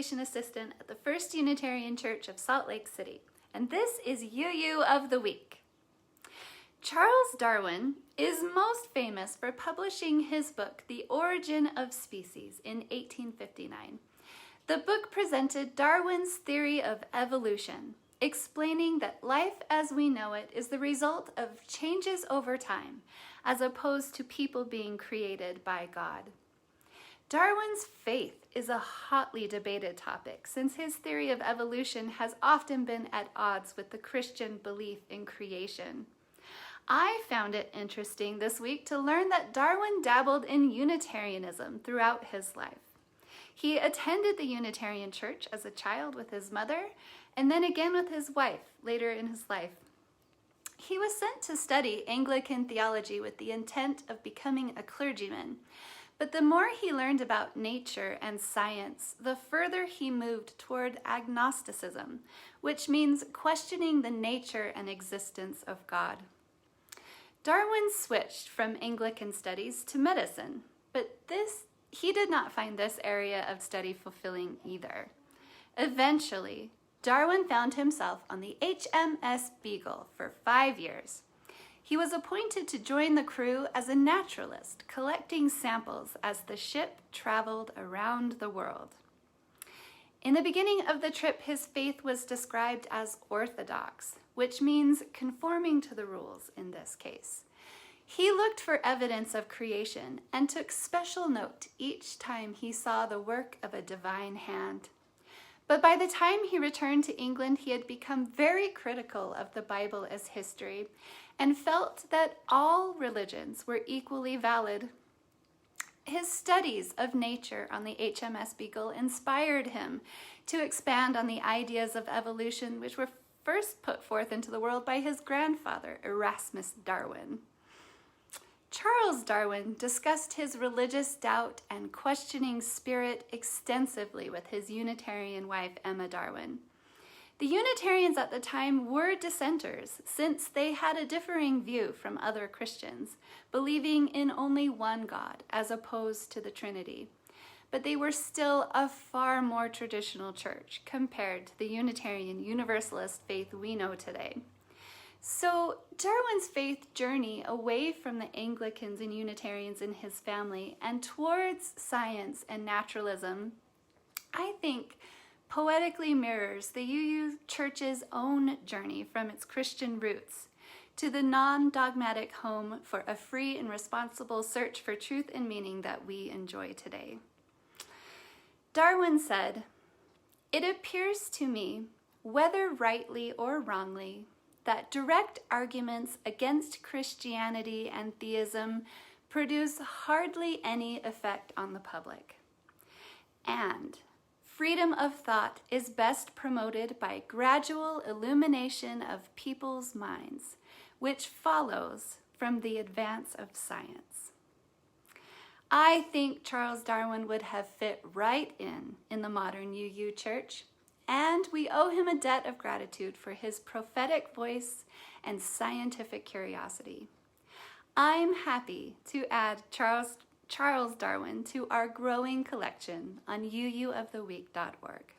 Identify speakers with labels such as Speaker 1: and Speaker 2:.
Speaker 1: Education Assistant at the First Unitarian Church of Salt Lake City, and this is UU of the Week. Charles Darwin is most famous for publishing his book, The Origin of Species, in 1859. The book presented Darwin's theory of evolution, explaining that life as we know it is the result of changes over time, as opposed to people being created by God. Darwin's faith is a hotly debated topic, since his theory of evolution has often been at odds with the Christian belief in creation. I found it interesting this week to learn that Darwin dabbled in Unitarianism throughout his life. He attended the Unitarian Church as a child with his mother, and then again with his wife later in his life. He was sent to study Anglican theology with the intent of becoming a clergyman. But the more he learned about nature and science, the further he moved toward agnosticism, which means questioning the nature and existence of God. Darwin switched from Anglican studies to medicine, but he did not find this area of study fulfilling either. Eventually, Darwin found himself on the HMS Beagle for 5 years. He was appointed to join the crew as a naturalist, collecting samples as the ship traveled around the world. In the beginning of the trip, his faith was described as orthodox, which means conforming to the rules in this case. He looked for evidence of creation and took special note each time he saw the work of a divine hand. But by the time he returned to England, he had become very critical of the Bible as history and felt that all religions were equally valid. His studies of nature on the HMS Beagle inspired him to expand on the ideas of evolution which were first put forth into the world by his grandfather, Erasmus Darwin. Charles Darwin discussed his religious doubt and questioning spirit extensively with his Unitarian wife, Emma Darwin. The Unitarians at the time were dissenters, since they had a differing view from other Christians, believing in only one God, as opposed to the Trinity. But they were still a far more traditional church compared to the Unitarian Universalist faith we know today. So Darwin's faith journey away from the Anglicans and Unitarians in his family and towards science and naturalism, I think, poetically mirrors the UU Church's own journey from its Christian roots to the non-dogmatic home for a free and responsible search for truth and meaning that we enjoy today. Darwin said, "It appears to me, whether rightly or wrongly, that direct arguments against Christianity and theism produce hardly any effect on the public. And freedom of thought is best promoted by gradual illumination of people's minds, which follows from the advance of science." I think Charles Darwin would have fit right in the modern UU Church, and we owe him a debt of gratitude for his prophetic voice and scientific curiosity. I'm happy to add Charles Darwin to our growing collection on uuoftheweek.org.